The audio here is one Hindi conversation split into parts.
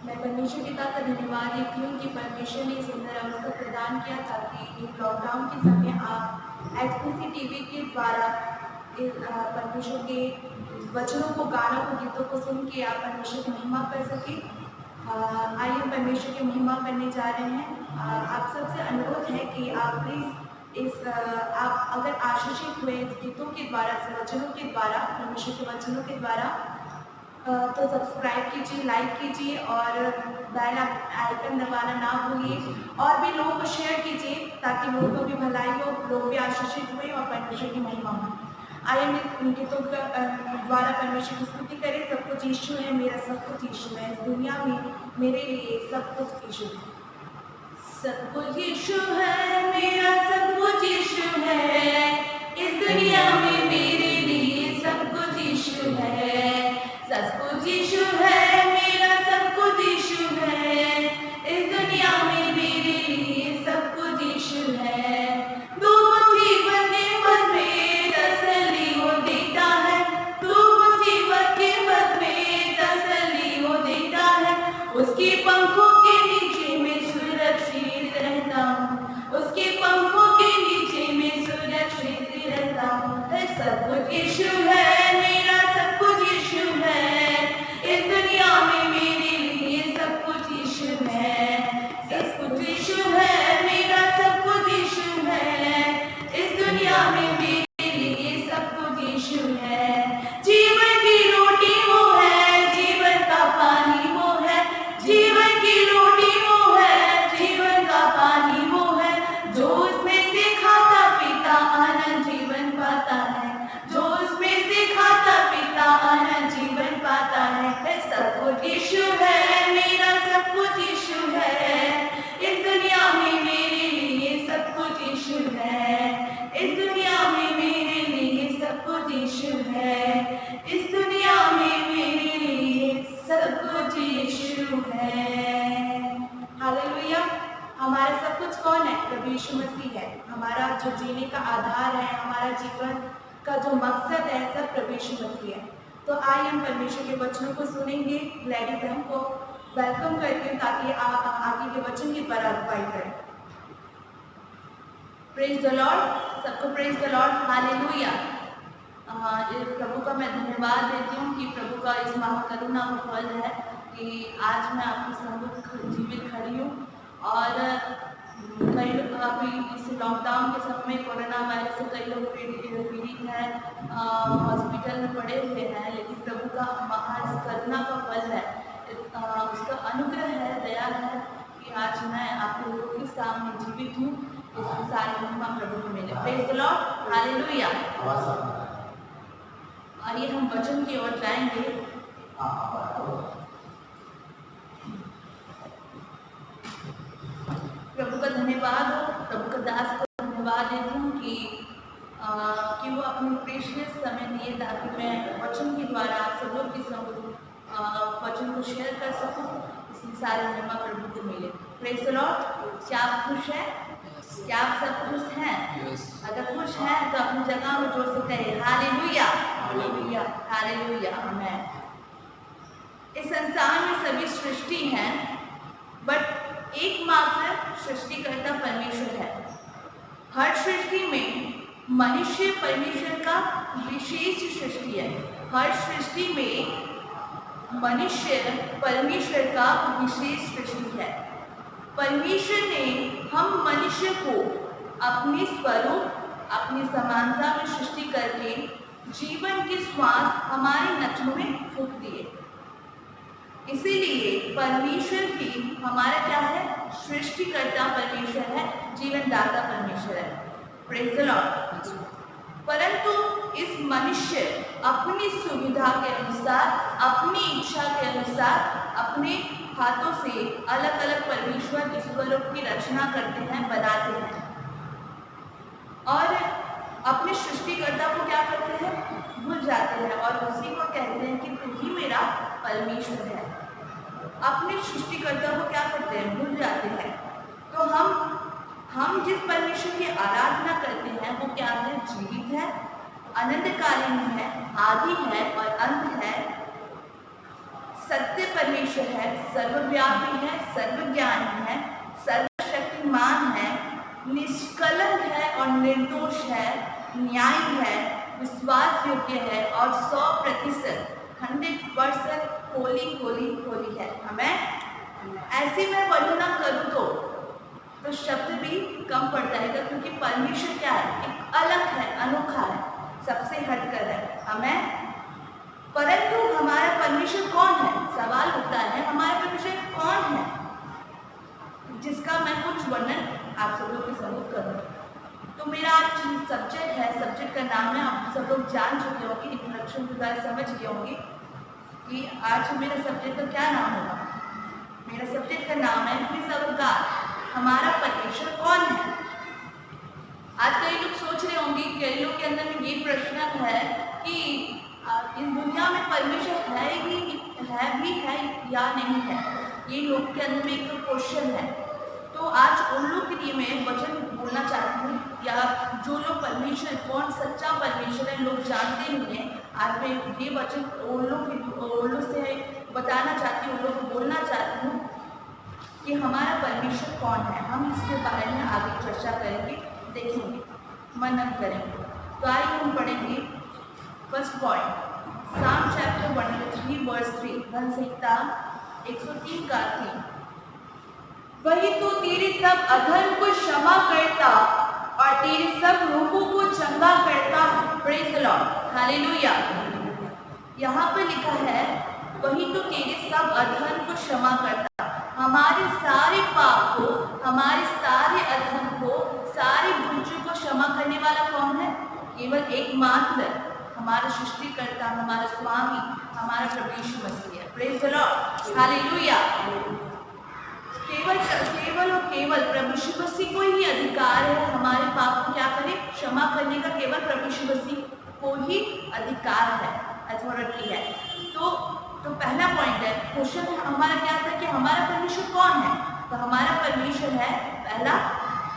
मैं परमेश्वर पिता का धन्यवाद देती हूँ कि परमेश्वर ने सुंदर अवसर प्रदान किया ताकि एक लॉकडाउन के समय आप एचपीसी टीवी के द्वारा परमेश्वर के वचनों को, गानों को, गीतों को सुन के आप परमेश्वर की महिमा कर सके। आइए हम परमेश्वर की महिमा करने जा रहे हैं। आप सबसे अनुरोध है कि आप प्लीज आप अगर आशीषित हुए इस गीतों के द्वारा, इस वचनों के द्वारा, परमेश्वर के वचनों के द्वारा, तो सब्सक्राइब कीजिए, लाइक कीजिए और बेल आइकन दबाना ना भूलिए और भी लोगों को शेयर कीजिए ताकि लोगों को भी भलाई हो, लोग भी आशीषित हुए और परमेश्वर की महिमा हो। आइए हम गीतों द्वारा परमेश्वर की स्तुति करें। सब कुछ यीशु है, मेरा सब कुछ यीशु है, इस दुनिया में मेरे लिए सब कुछ यीशु है। सब कुछ यीशु है, मेरा सब कुछ यीशु है, इस दुनिया में मेरे लिए सब कुछ यीशु है। सब कुछ यीशु है, मेरा सब कुछ यीशु है, इस दुनिया में मेरे लिए सब कुछ यीशु है। तू मुसीबत के वक्त में तसल्ली वो देता है, तू मुसीबत के वक्त में तसल्ली वो देता है। उसके पंखों के नीचे मैं सुरक्षित रहता हूँ, उसके पंखों के नीचे मैं सुरक्षित रहता हूँ। सब कुछ यीशु है, मेरा सब कुछ यीशु है, इस दुनिया में मेरे लिए सब कुछ यीशु है। सब कुछ यीशु है, मेरा सब कुछ यीशु है, इस दुनिया में मेरे लिए सब कुछ यीशु है। जीवन की रोटी वो है, जीवन का पानी वो है, जीवन की रोटी वो है, जीवन का पानी वो है। जो उसमें से खाता पीता आनंद जीवन पाता है, जो उसमें से खाता पीता आनंद जीवन पाता है। सब कुछ यीशु है, मेरा सब कुछ यीशु है, इस दुनिया में मेरे लिए सब कुछ यीशु है, इस दुनिया में मेरे लिए सब कुछ यीशु है, इस दुनिया में मेरे लिए सब कुछ यीशु है। हालेलुया। हमारा सब कुछ कौन है? प्रभु यीशु मसीह है। हमारा जो जीने का आधार है, हमारा जीवन का जो मकसद है, सब प्रभु यीशु मसीह है। तो आइए हम परमेश्वर के वचनों को सुनेंगे। लेडी बहन को वेलकम करती हूँ ताकि आप आगे के वचन की पर अगुवाई करें। प्रेज द लॉर्ड, सबको प्रेज द लॉर्ड। हालेलुया। प्रभु का मैं धन्यवाद देती हूँ कि प्रभु का इस महाकरुणा का फल है कि आज मैं आपके सम्मुख जीवित खड़ी हूँ। और कई लोग अभी इस लॉकडाउन के समय में कोरोना वायरस से कई लोग पीड़ित हैं, हॉस्पिटल में पड़े हुए हैं, लेकिन प्रभु का महान करुणा का फल है, उसका अनुग्रह है, दया है कि आज मैं आप लोगों के सामने जीवित हूँ। इसकी सारी महिमा प्रभु को मिले। Praise the lord. हालेलुया। आइए हम वचन की ओर जाएंगे। प्रभु का धन्यवाद हो, प्रभु का दास को धन्यवाद देती हूँ कि वो अपने प्रेशियस समय दिए ताकि मैं वचन के द्वारा आप सब लोग के साथ वचन को शेयर कर सकूँ। इसकी सारी महिमा प्रभु को मिले। Praise the Lord. क्या आप खुश हैं? क्या आप सब खुश हैं? अगर खुश हैं तो अपनी जगह में जोर से कहें हालेलुया, हालेलुया, हालेलुया, आमीन। इस संसार में सभी सृष्टि हैं, बट एकमात्र सृष्टिकर्ता परमेश्वर है। हर सृष्टि में मनुष्य परमेश्वर का विशेष सृष्टि है। हर सृष्टि में मनुष्य परमेश्वर का विशेष सृष्टि है। परमेश्वर ने हम मनुष्य को अपने स्वरूप, अपनी समानता में सृष्टि करके जीवन के श्वास हमारे नथनों में फूंक दिए। इसीलिए परमेश्वर भी हमारा क्या है? सृष्टिकर्ता परमेश्वर है, जीवनदाता परमेश्वर है। Praise the Lord. परंतु इस मनुष्य अपनी सुविधा के अनुसार, अपनी इच्छा के अनुसार, अपने हाथों से अलग अलग परमेश्वर ईश्वरों की रचना करते हैं, बनाते हैं और अपने सृष्टिकर्ता को क्या करते हैं? भूल जाते हैं और उसी को कहते हैं कि तू ही मेरा परमेश्वर है। अपने सृष्टिकर्ता को क्या करते हैं? भूल जाते हैं। तो हम जिस परमेश्वर की आराधना करते हैं वो क्या है? जीवित है, अनंतकालीन है, आदि है और अंत है, सत्य परमेश्वर है, सर्वव्यापी है, सर्वज्ञानी है, सर्वशक्तिमान है, निष्कलंक है और निर्दोष है, न्यायी है, विश्वास योग्य है और 100% 100% होली होली होली है। हमें ऐसे में वर्णना करूँ तो शब्द भी कम पड़ जाएगा, क्योंकि परमेश्वर क्या है, एक अलग है, अनोखा है, सबसे हटकर है। हमें परंतु हमारा परमेश्वर कौन है, सवाल होता है हमारा परमेश्वर कौन है, जिसका मैं कुछ वर्णन आप सब लोग के सामने करूँ। तो मेरा आज सब्जेक्ट है, सब्जेक्ट का नाम है, आप सब लोग जान चुके होंगे, इंट्रोडक्शन के द्वारा समझ गए होंगे कि आज मेरा सब्जेक्ट का क्या नाम होगा। मेरा सब्जेक्ट का नाम है प्लीज अवर गॉड, हमारा परमेश्वर कौन है। आज कई लोग सोच रहे होंगे, कई लोग के अंदर में ये प्रश्न है कि इस दुनिया में परमेश्वर है भी है या नहीं है, ये लोग के अंदर में एक क्वेश्चन है। तो आज उन लोग के लिए मैं वचन बोलना चाहती हूँ, या जो लोग परमेश्वर कौन सच्चा परमेश्वर है लोग जानते नहीं हैं, आज मैं ये वचन उन लोग से बताना चाहती हूँ, उन लोग को बोलना चाहती हूँ कि हमारा परमेश्वर कौन है। हम इसके बारे में आगे चर्चा करेंगे, देखेंगे, मनन करेंगे। तो आइए हम पढ़ेंगे फर्स्ट पॉइंट, साम चैप्टर 103 वर्स 3, धन संहिता 103 का 3। वही तो तेरे सब अधर्म को क्षमा करता और तेरे सब रोगों को चंगा करता है। Praise the lord, hallelujah. यहाँ पर लिखा है वही तो तेरे सब अधर्म को क्षमा करता, हमारे सारे पाप को, हमारे सारे अधर्म को, सारी भूलों को क्षमा करने वाला कौन है? केवल एकमात्र हमारा सृष्टिकर्ता, हमारा स्वामी, हमारा प्रभु यीशु मसीह है। Praise the lord, hallelujah. केवल और केवल प्रभु यीशु मसीह को ही अधिकार है हमारे पाप को क्या करे, क्षमा करने का। केवल प्रभु यीशु मसीह को ही अधिकार है, अथॉरिटी है। तो पहला पॉइंट है, क्वेश्चन हमारा क्या था कि हमारा परमेश्वर कौन है। तो हमारा परमेश्वर है, पहला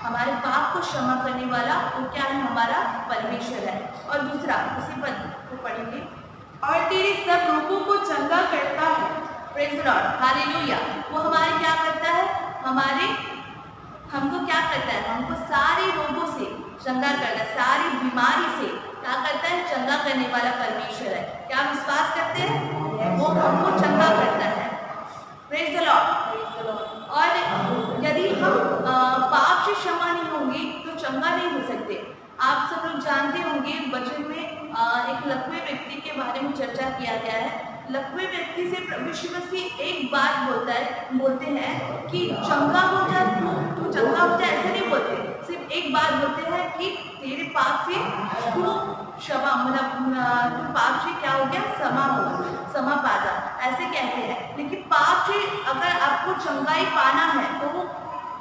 हमारे पाप को क्षमा करने वाला, वो क्या है, हमारा परमेश्वर है। और दूसरा उसी पद को पढ़ेंगे, और तेरे सब रोगों को चंगा करता है। Praise the lord, hallelujah. वो हमारे क्या करता है, हमको क्या करता है, हमको सारे रोगों से चंगा करता है, सारी बीमारी से क्या करता है, चंगा करने वाला परमेश्वर है। क्या विश्वास करते हैं, वो हमको चंगा करता है। Praise the Lord. और यदि हम पाप से क्षमा नहीं होंगे तो चंगा नहीं हो सकते। आप सब लोग जानते होंगे, वचन में एक लकवे व्यक्ति के बारे में चर्चा किया गया है। लकवे व्यक्ति से प्रभु यीशु मसीह एक बात बोलते हैं कि चंगा हो जा, तू चंगा हो जा, ऐसे नहीं बोलते, सिर्फ एक बात बोलते हैं कि तेरे पाप से तू क्षमा, मतलब तू पाप से क्या हो गया, समा पा जा, ऐसे कहते हैं। लेकिन पाप से अगर आपको चंगाई पाना है, तो वो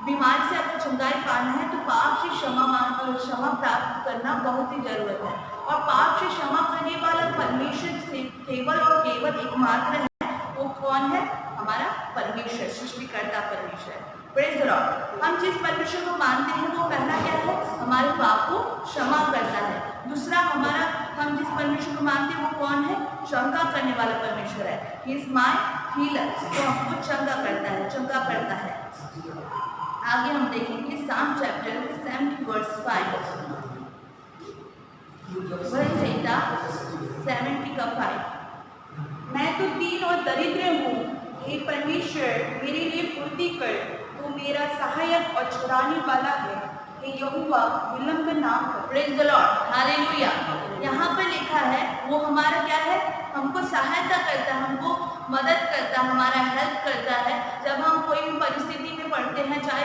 बीमारी से आपको चंगाई पाना है, तो पाप से क्षमा प्राप्त करना बहुत ही जरूरत है। और पाप से क्षमा करने वाला परमेश्वर से केवल और केवल एकमात्र है, वो कौन है, हमारा परमेश्वर, सृष्टिकर्ता परमेश्वर। Praise the Lord. हम जिस परमेश्वर को मानते हैं वो पहला क्या है, हमारे पाप को क्षमा करता है। दूसरा हम जिस परमेश्वर को मानते हैं वो कौन है, चंगा करने वाला परमेश्वर है। ही इज माय हीलर, तो हमको चंगा करता है। आगे हम देखेंगे साम चैप्टर 70 वर्स 5, धन संहिता 70 का 5। मैं तो दीन और दरिद्र हूँ, हे परमेश्वर मेरे लिए पूर्ति कर, तू मेरा सहायक और छुड़ाने वाला है, हे यहोवा विलंब ना कर। Praise the lord, hallelujah. यहाँ पर लिखा है वो हमारा क्या है, हमको सहायता करता है, हमको मदद करता है, हमारा हेल्प करता है। जब हम कोई भी परिस्थिति में पड़ते हैं, चाहे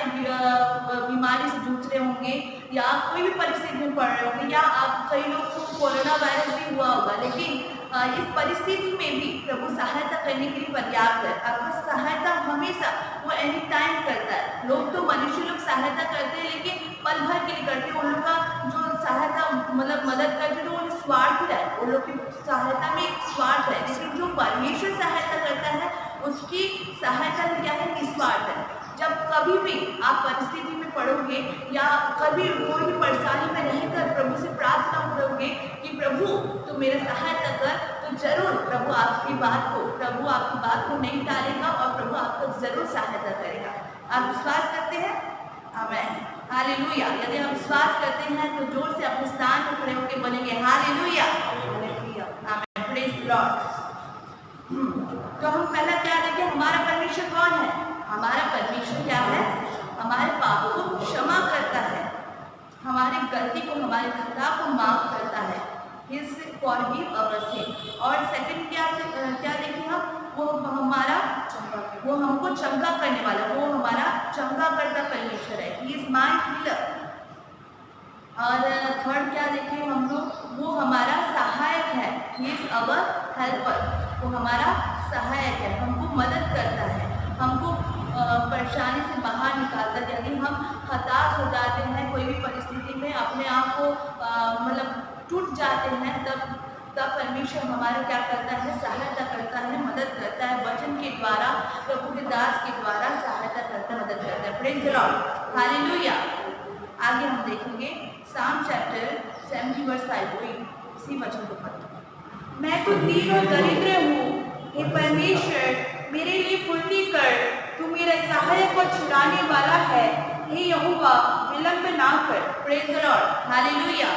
बीमारी से जूझ रहे होंगे या कोई भी परिस्थिति में पड़ रहे होंगे, या आप कई लोग को कोरोना वायरस भी हुआ होगा, लेकिन इस परिस्थिति में भी प्रभु सहायता करने के लिए पर्याप्त है। आपका सहायता हमेशा वो एनी टाइम करता है। लोग तो मनुष्य लोग सहायता करते हैं, लेकिन पल भर के लिए करते हैं। उन लोग का जो सहायता मतलब मदद करते हैं, तो वो स्वार्थ है, उन लोग की सहायता में एक स्वार्थ है। लेकिन जो परमेश्वर सहायता करता है, उसकी सहायता में क्या है, निस्वार्थ है। जब कभी भी आप परिस्थिति में पड़ोगे या कभी कोई भी परेशानी में रहकर प्रभु से प्रार्थना करोगे कि प्रभु तो मेरा सहायता कर, तो जरूर प्रभु आपकी प्रभु आपकी बात को नहीं टालेगा और प्रभु आपको जरूर सहायता करेगा। आप विश्वास करते हैं? आमीन, हालेलुया। यदि हम विश्वास करते हैं तो जोर से अपने स्थान पर खड़े होकर बोलेंगे हालेलुया, आमीन, प्रेज द लॉर्ड। तो हम पहला क्या देखें, हमारा परमेश्वर कौन है? हमारा परमेश्वर क्या है? हमारे पाप को क्षमा करता है, हमारी गलती को, हमारे खता को माफ करता है। His forgive our sin। और सेकंड क्या देखें हम, वो हमको चंगा करने वाला, वो हमारा चंगा करता परमेश्वर है। He is my healer। और थर्ड क्या देखें हम लोग, वो हमारा सहायक है। He is our helper। वो हमारा सहायक है, हमको मदद करता है, हमको परेशानी से बाहर निकालता है। यदि हम हताश हो जाते हैं कोई भी परिस्थिति में, अपने आप को मतलब टूट जाते हैं, तब परमेश्वर हमारा क्या करता है? सहायता करता है, मदद करता है, वचन के द्वारा, प्रभु के दास के द्वारा सहायता करता है, मदद करता है। Praise the lord, hallelujah. आगे हम देखेंगे साम चैप्टर 70 वर्स 5, इसी वचन को पढ़ते। मैं तो दीन और दरिद्र हूँ, हे परमेश्वर मेरे लिए फुर्ती कर, तू मेरा सहायक और छुड़ाने वाला है, हे यहोवा विलंब ना कर। Praise the lord, hallelujah.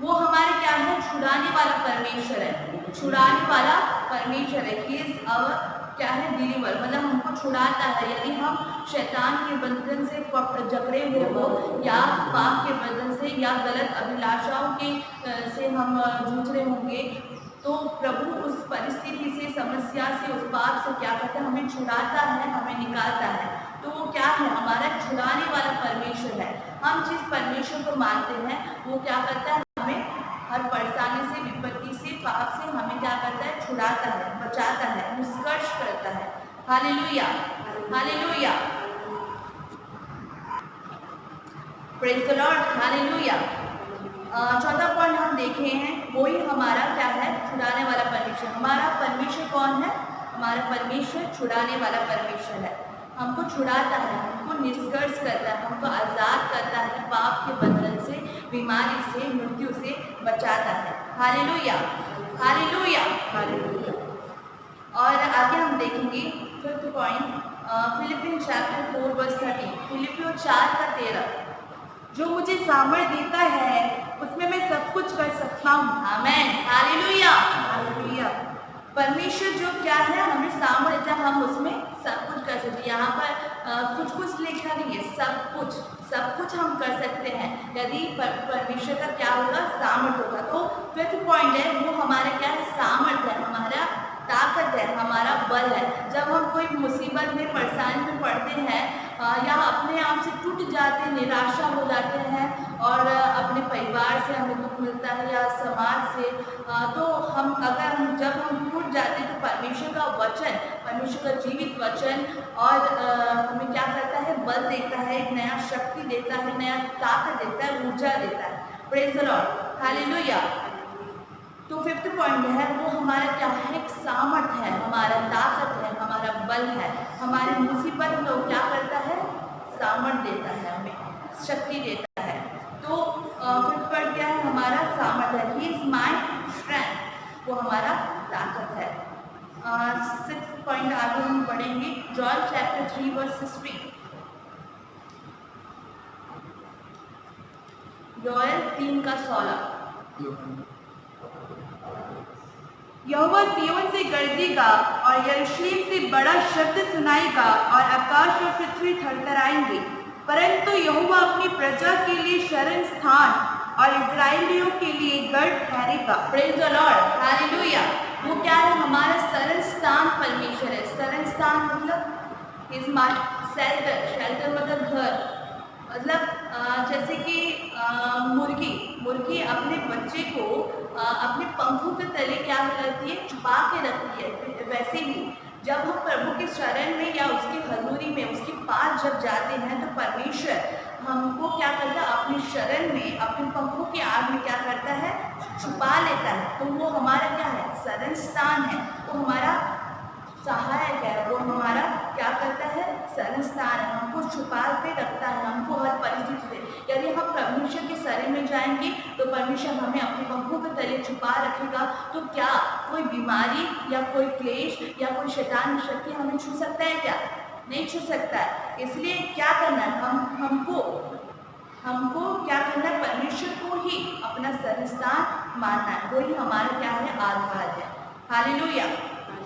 वो हमारे क्या है? छुड़ाने वाला परमेश्वर है, छुड़ाने वाला परमेश्वर है। He is our क्या है? डिलीवर, मतलब हमको छुड़ाता है। यदि हम शैतान के बंधन से जकड़े हुए हो, या पाप के बंधन से, या गलत अभिलाषाओं के से हम जूझ रहे होंगे, तो प्रभु उस परिस्थिति से, समस्या से, उस पाप से क्या करता है? हमें छुड़ाता है, हमें निकालता है। तो वो क्या है? हमारा छुड़ाने वाला परमेश्वर है। हम जिस परमेश्वर को मानते हैं वो क्या करता है? हमें हर परेशानी से, विपत्ति से, पाप से हमें क्या करता है? छुड़ाता है, बचाता है, निष्कर्ष करता है। Hallelujah, hallelujah, praise the lord, hallelujah. चौथा पॉइंट हम देखे हैं, वही हमारा क्या है? छुड़ाने वाला परमेश्वर। हमारा परमेश्वर कौन है? हमारा परमेश्वर छुड़ाने वाला परमेश्वर है। हमको छुड़ाता है, हमको निष्कर्ष करता है, हमको आज़ाद करता है, पाप के बंधन से, बीमारी से, मृत्यु से बचाता है। Hallelujah, hallelujah, hallelujah. और आगे हम देखेंगे fifth point, Philippian chapter 4 verse 13, फिलिपियो 4:13। जो मुझे सामर्थ देता है उसमें मैं सब कुछ कर सकता हूँ। आमीन, हालेलुया, हालेलुया। परमेश्वर जो क्या है? हमें सामर्थ्य, हम उसमें सब कुछ कर सकते हैं। यहाँ पर कुछ लिखा नहीं है, सब कुछ हम कर सकते हैं यदि परमेश्वर का क्या होगा? सामर्थ्य होगा। तो फिफ्थ पॉइंट है, वो हमारा क्या है? सामर्थ्य है, हमारा ताकत है, हमारा बल है। जब हम कोई मुसीबत में, परेशानी में पड़ते हैं, या अपने आप से टूट जाते हैं, निराशा हो जाते हैं, और अपने परिवार से हमें दुख मिलता है, या समाज से, तो जब हम टूट जाते हैं, तो परमेश्वर का वचन, परमेश्वर का जीवित वचन और हमें क्या करता है? बल देता है, एक नया शक्ति देता है, नया ताकत देता है, ऊर्जा देता है। Praise the lord, hallelujah. तो फिफ्थ पॉइंट है, वो हमारा क्या है? एक सामर्थ्य है, हमारा ताकत है, हमारा बल है। हमारी मुसीबत में वो क्या करता है? सामर्थ्य देता है, हमें शक्ति देता है। तो फिफ्थ पॉइंट क्या है? हमारा सामर्थ्य है। ही इज माय स्ट्रेंथ, वो हमारा ताकत है। सिक्स्थ पॉइंट आगे हम पढ़ेंगे, जॉन चैप्टर 3 वर्स 16। योएल 3:16। यहोवा सिय्योन से गरजेगा और यरूशलेम से बड़ा शब्द सुनाएगा, और आकाश और पृथ्वी थरथराएंगे, परंतु यहोवा अपनी प्रजा के लिए शरण स्थान और इस्राएलियों के लिए गढ़ ठहरेगा। Praise the lord, hallelujah. वो क्या है? हमारा शरण स्थान परमेश्वर है। शरण स्थान मतलब इज माय शेल्टर, शेल्टर मतलब घर। मतलब जैसे कि मुर्गी अपने बच्चे को अपने पंखों के तले क्या करती है? छुपा के रखती है। वैसे ही जब हम प्रभु के शरण में या उसकी हजूरी में, उसके पास जब जाते हैं, तो परमेश्वर हमको क्या करता है? अपनी शरण में, अपने पंखों के आग में क्या करता है? छुपा लेता है। तो वो हमारा क्या है? शरण स्थान है, वो हमारा सहायक है, वो हमारा क्या करता है? शरण स्थान है, हमको छुपा के रखता है, हमको हर परिस्थिति से। यदि हम परमेश्वर के शरण में जाएंगे तो परमेश्वर हमें अपनी पंखों के तले छुपा रखेगा, तो क्या कोई बीमारी या कोई क्लेश या कोई शैतान शक्ति हमें छू सकता है? क्या नहीं छू सकता है। इसलिए क्या करना है, हमको क्या करना है, परमेश्वर को ही अपना सरस्थान मानना है, वही हमारा क्या है, आधार है। हालेलुया।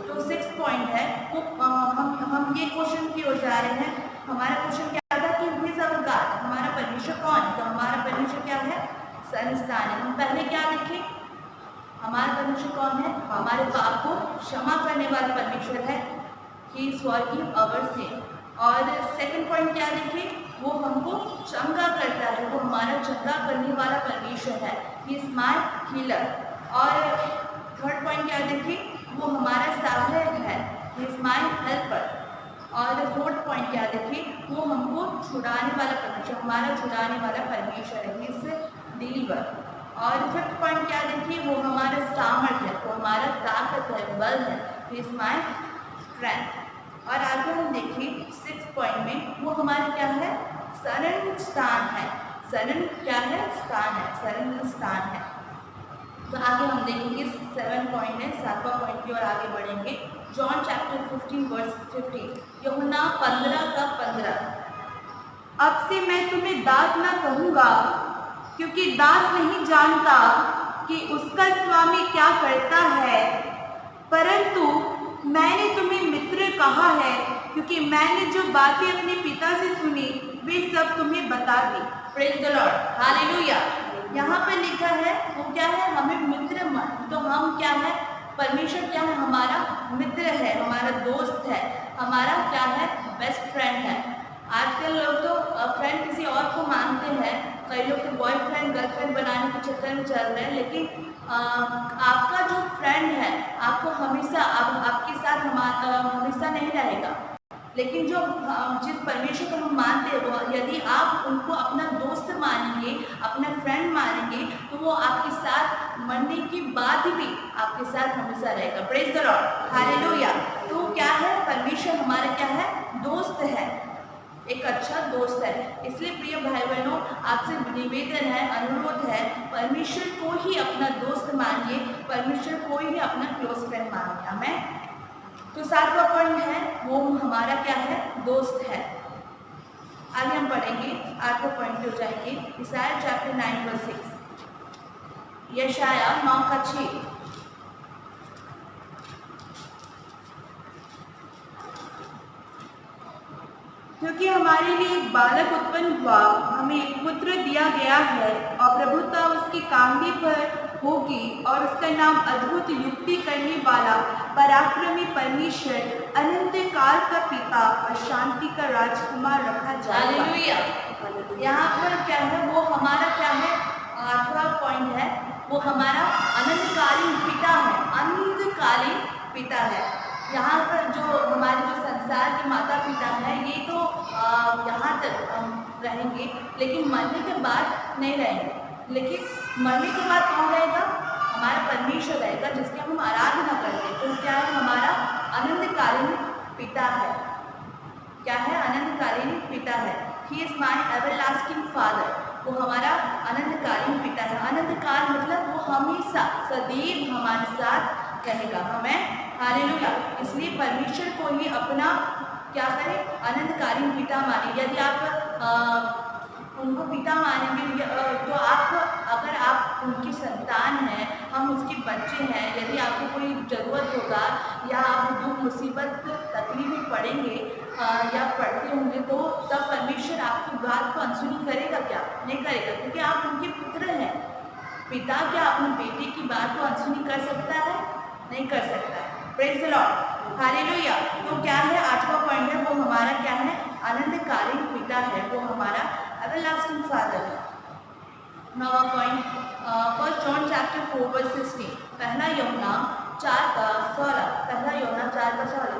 तो 6 पॉइंट है वो हम ये क्वेश्चन की ओर जा रहे हैं। हमारा क्वेश्चन क्या था कि हु इज आवर गॉड, हमारा परमेश्वर कौन? तो हमारा परमेश्वर क्या है, सरस्थान है। हम पहले क्या देखें, हमारा परमेश्वर कौन है, हमारे पाप को क्षमा करने वाला परमेश्वर है, he is forgive our sin. और सेकंड पॉइंट क्या देखें, वो हमको चंगा करता है, वो हमारा चंगा करने वाला परमेश्वर है, ही इज माय हीलर। और थर्ड पॉइंट क्या देखें, वो हमारा सहायक है, ही इज माय हेल्पर। और फोर्थ पॉइंट क्या देखें, वो हमको छुड़ाने वाला परमेश्वर, हमारा छुड़ाने वाला परमेश्वर है, ही इज डिलीवर। और फिफ्थ पॉइंट क्या देखिए, वो हमारा सामर्थ्य है, वो हमारा ताकत है, बल है, ही इज माय स्ट्रेंथ। और आगे हम देखिए 6 पॉइंट में, वो हमारा क्या है, शरण स्थान है। शरण क्या है, स्थान है, शरण स्थान है। तो आगे हम देखेंगे 7 पॉइंट है, 7वां पॉइंट की ओर आगे बढ़ेंगे। जॉन चैप्टर 15 वर्स 15, यूहन्ना 15:15। अब से मैं तुम्हें दास न कहूँगा, क्योंकि दास नहीं जानता कि उसका स्वामी क्या करता है, परंतु मैंने तुम्हें मित्र कहा है, क्योंकि मैंने जो बातें अपने पिता से सुनी वे सब तुम्हें बता दी। Praise the lord, hallelujah. यहाँ पे लिखा है वो क्या है, हमें मित्र मान। तो हम क्या है, परमेश्वर क्या है, हमारा मित्र है, हमारा दोस्त है, हमारा क्या है, बेस्ट फ्रेंड है। आजकल लोग तो फ्रेंड किसी और को मानते हैं, कई लोग तो बॉयफ्रेंड गर्लफ्रेंड बनाने के चक्कर में चल रहे हैं, लेकिन आपका जो फ्रेंड है आपको हमेशा आपके साथ हमेशा नहीं रहेगा। लेकिन जो जिस परमेश्वर को हम मानते हैं, वो यदि आप उनको अपना दोस्त मानेंगे, अपना फ्रेंड मानेंगे, तो वो आपके साथ मरने के बाद भी आपके साथ हमेशा रहेगा। Praise the lord, hallelujah. तो क्या है, परमेश्वर हमारा क्या है, दोस्त है, एक अच्छा दोस्त है। इसलिए प्रिय भाई बहनों, आपसे निवेदन है, अनुरोध है, परमेश्वर को ही अपना दोस्त मानिए, परमेश्वर को ही अपना क्लोज फ्रेंड मानिए। आमेन। तो 7वां पॉइंट है, वो हमारा क्या है, दोस्त है। आगे हम पढ़ेंगे, 8वां पॉइंट पे हो जाएंगे, यशायाह चैप्टर 9 वर्स 6। यशायाह 9:6। क्योंकि हमारे लिए एक बालक उत्पन्न हुआ, हमें एक पुत्र दिया गया है, और प्रभुता उसके कांधे पर होगी, और उसका नाम अद्भुत, युक्ति करने वाला, पराक्रमी परमेश्वर, अनंत काल का पिता और शांति का राजकुमार रखा जाएगा। हालेलुया। यहाँ पर क्या है, वो हमारा क्या है, 8वां पॉइंट है, वो हमारा अनंतकालीन पिता है, अनंतकालीन पिता है। यहाँ पर जो हमारे जो संसार के माता पिता हैं, ये तो यहाँ तक रहेंगे, लेकिन मरने के बाद नहीं रहेंगे। लेकिन मरने के बाद कौन रहेगा, हमारा परमेश्वर रहेगा, जिसकी हम आराधना करते हैं। तो क्या है, हमारा अनंतकालीन पिता है। क्या है, अनंतकालीन पिता है। He is my everlasting father, वो हमारा अनंतकालीन पिता है। अनंतकाल मतलब वो हमेशा सदैव हमारे साथ रहेगा। हमें हालेलुया। इसलिए परमेश्वर को ही अपना क्या करें, अनंतकालीन पिता माने। यदि आप उनको पिता मानेंगे, तो आप, अगर आप उनकी संतान हैं, हम उसके बच्चे हैं, यदि आपको कोई ज़रूरत होगा या आप दुख मुसीबत तकलीफ में पड़ेंगे या पढ़ते होंगे, तो तब परमेश्वर आपकी बात को अनसुनी करेगा क्या? नहीं करेगा, क्योंकि आप उनके पुत्र हैं। पिता क्या अपने बेटे की बात को अनसुनी कर सकता है? नहीं कर सकता है। Praise the lord, hallelujah. तो क्या है, 8वां पॉइंट है, वो हमारा क्या है, अनंतकालीन पिता है, वो हमारा एवरलास्टिंग फादर है। 9वां पॉइंट, 1 जॉन चैप्टर 4 वर्स 16, पहला यूहन्ना 4:16, पहला यूहन्ना 4:16।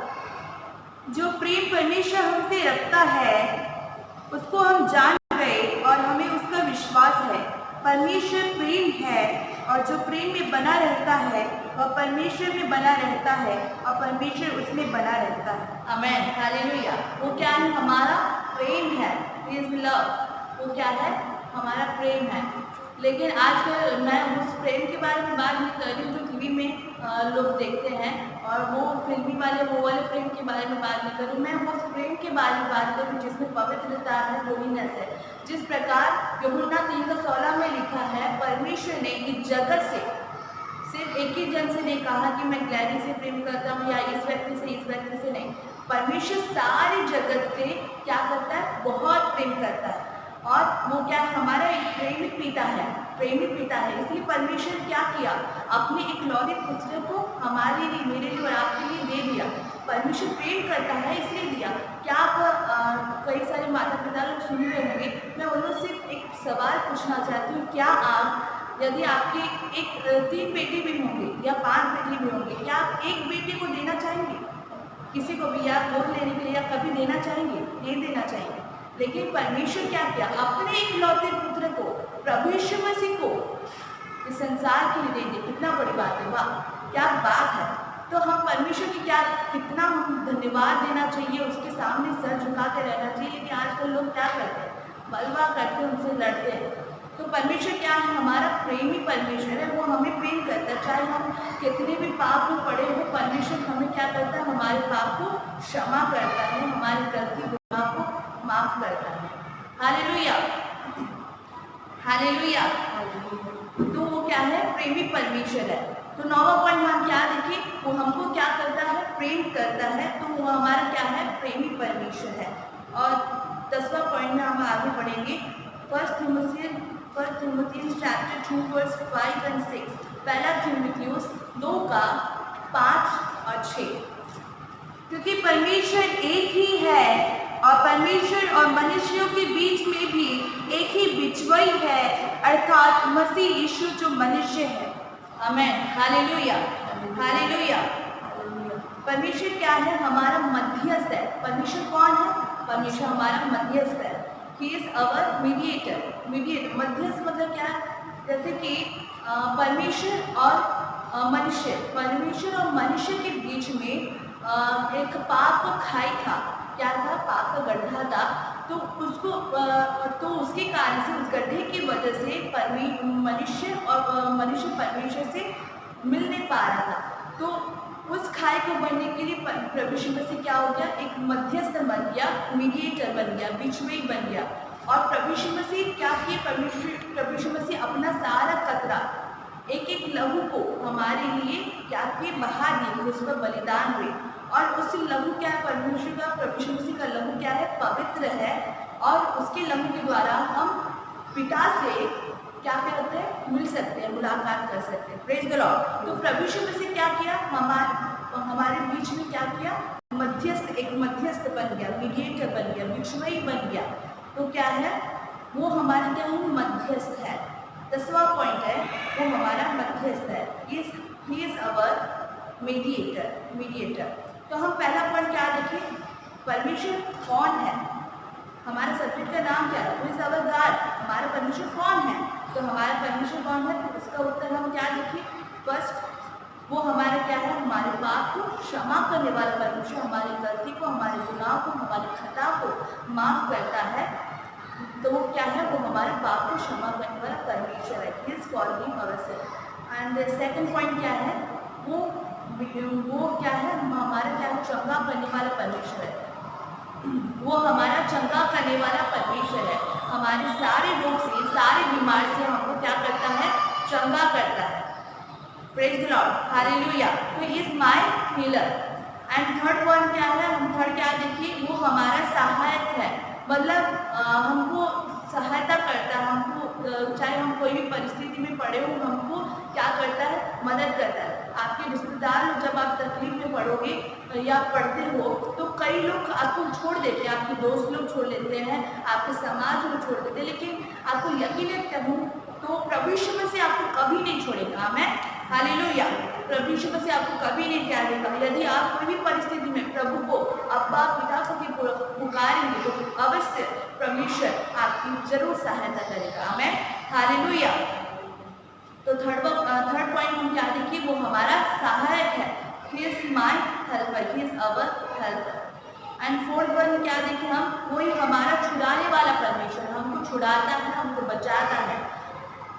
जो प्रेम परमेश्वर हमसे रखता है उसको हम जान गए, और हमें उसका विश्वास है। परमेश्वर प्रेम है, और जो प्रेम में बना रहता है वह परमेश्वर में बना रहता है, और परमेश्वर उसमें बना रहता है। आमेन, हालेलुया। वो क्या है, हमारा प्रेम है, इज लव। वो क्या है, हमारा प्रेम है। लेकिन आजकल मैं उस प्रेम के बारे में बात नहीं कर रही हूँ जो टीवी में लोग देखते हैं, और वो फिल्मी वाले वो वाले प्रेम के बारे में बात नहीं कर रही हूँ। मैं उस प्रेम के बारे में बात कर रही हूँ जिसमें पवित्रता है, होलीनेस है। जिस प्रकार यूहन्ना 3:16 में लिखा है, परमेश्वर ने इस जगत से सिर्फ एक ही जन से नहीं कहा कि मैं ग्लैडी से प्रेम करता हूँ या इस व्यक्ति से नहीं। परमेश्वर सारी जगत से क्या करता है? बहुत प्रेम करता है। और वो क्या है? हमारा एक प्रेमिक पिता है, प्रेमिक पिता है। इसलिए परमेश्वर क्या किया? अपने एक लौते पुत्र को हमारे लिए, मेरे लिए और आपके लिए दे दिया। परमेश्वर प्रेम करता है इसलिए दिया। क्या आप कई सारे माता पिता लोग सुन रहे होंगे, मैं उन्होंने सिर्फ एक सवाल पूछना चाहती हूँ। क्या आप, यदि आपके एक 3 बेटे भी होंगे या 5 बेटे भी होंगे, क्या आप एक बेटे को देना चाहेंगे किसी को भी, या गोद लेने के लिए, या कभी देना चाहेंगे? नहीं देना चाहेंगे। लेकिन परमेश्वर क्या किया? अपने एक लौते पुत्र को, प्रभु यीशु मसीह को इस संसार के लिए दे दिया। कितना बड़ी बात है! वाह, क्या बात है! तो हम परमेश्वर की कितना हम धन्यवाद देना चाहिए, उसके सामने सर झुका के रहना चाहिए। लेकिन आजकल लोग क्या करते हैं? बलवा करते, उनसे लड़ते हैं। तो परमेश्वर क्या है? हमारा प्रेमी परमेश्वर है, वो हमें प्रेम करता है। चाहे हम कितने भी पाप में पड़े हो, परमेश्वर हमें क्या करता है? हमारे पाप को क्षमा करता है, हमारी गलती गुनाह को माफ करता है। Hallelujah, hallelujah. तो वो क्या है? प्रेमी परमेश्वर है। तो 9वां पॉइंट हम क्या देखें? वो हमको क्या करता है? प्रेम करता है। तो वो हमारा क्या है? प्रेमी परमेश्वर है। और 10वां पॉइंट में हम आगे बढ़ेंगे। फर्स्ट थिमोथियस चैप्टर 2 वर्स 5 और 6। पहला थिमोथियुस 2 का 5 और 6। क्योंकि परमेश्वर एक ही है और परमेश्वर और मनुष्यों के बीच में भी एक ही बिचवई है, अर्थात मसीह यीशु जो मनुष्य है। आमेन, हालेलुया, हालेलुया। परमेश्वर क्या है? हमारा मध्यस्थ है। परमेश्वर कौन है? परमेश्वर हमारा मध्यस्थ है। He is our mediator। Mediator, मध्यस्थ मतलब क्या है? जैसे कि परमेश्वर और मनुष्य, परमेश्वर और मनुष्य के बीच में एक पाप का खाई था। क्या था? पाप का गड्ढा था। तो उसको तो उसके कारण से, उस गड्ढे की वजह से मनुष्य परमेश्वर से मिल नहीं पा रहा था। तो उस खाई को बनने के लिए प्रभु यीशु मसीह क्या हो गया? एक मध्यस्थ बन गया, मीडिएटर बन गया, बीचवे बन गया। और प्रभु यीशु मसीह क्या किए? प्रभु यीशु मसीह अपना सारा कतरा, एक एक लहू को हमारे लिए क्या किए? बहा दिए, उस पर बलिदान हुए। और उस लहू क्या है? परमेश्वर का, प्रभु यीशु मसीह का लहू क्या है? पवित्र है। और उसके लहू के द्वारा हम पिता से क्या करते हैं? मिल सकते हैं, मुलाकात कर सकते हैं। Praise the Lord. तो प्रभु यीशु मसीह क्या किया? हमारे बीच में क्या किया? मध्यस्थ, एक मध्यस्थ बन गया, मीडिएटर बन गया, बिचवई बन गया। तो क्या है? वो हमारे क्या है? मध्यस्थ है। 10वां पॉइंट है, वो हमारा मध्यस्थ है। He is our mediator. तो हम पहला पॉइंट क्या देखें? परमेश्वर कौन है? हमारे सब्जेक्ट का नाम क्या है? Who is our God? हमारा परमेश्वर कौन है? तो हमारा परमेश्वर कौन है? तो उसका उत्तर हम क्या देखें? फर्स्ट, वो हमारा क्या है? हमारे पाप को क्षमा करने वाला परमेश्वर, हमारी गलती को, हमारे गुनाह को, हमारी खता को माफ करता है। तो वो क्या है? वो हमारे पाप को क्षमा करने वाला परमेश्वर है। He is forgiving our sin। And second point क्या है? वो क्या है? हमारा क्या है? चंगा करने वाला परमेश्वर है। वो हमारा चंगा करने वाला परमेश्वर है। हमारे सारे रोग से, सारे बीमार से हमको क्या करता है? चंगा करता है। Praise the lord, hallelujah. तो he is my healer. And third one क्या है? हम थर्ड क्या देखिए? वो हमारा सहायक है। मतलब हमको सहायता करता है। हमको चाहे हम कोई भी परिस्थिति में पड़े हो, हमको क्या करता है? मदद करता है। आपके रिश्तेदार लोग, जब आप तकलीफ में पड़ोगे या पढ़ते हो, तो कई लोग आपको छोड़ देते हैं, आपके दोस्त लोग छोड़ देते हैं, आपके समाज लोग छोड़ देते हैं। लेकिन आपको यकीन कहूँ तो प्रभु यीशु मसीह आपको कभी नहीं छोड़ेगा। आमेन, हालेलुया। प्रभु यीशु मसीह आपको कभी नहीं त्यागेगा। यदि आप कोई भी परिस्थिति में प्रभु को, अब्बा पिता को पुकारेंगे, तो अवश्य परमेश्वर आपकी जरूर सहायता करेगा। आमेन, हालेलुया। तो थर्ड पॉइंट हम क्या देखिए? वो हमारा सहायक है। He is my helper, he is our helper। And fourth one क्या देखें हम? वही हमारा छुड़ाने वाला परमेश्वर, हमको छुड़ाता है, हमको बचाता है।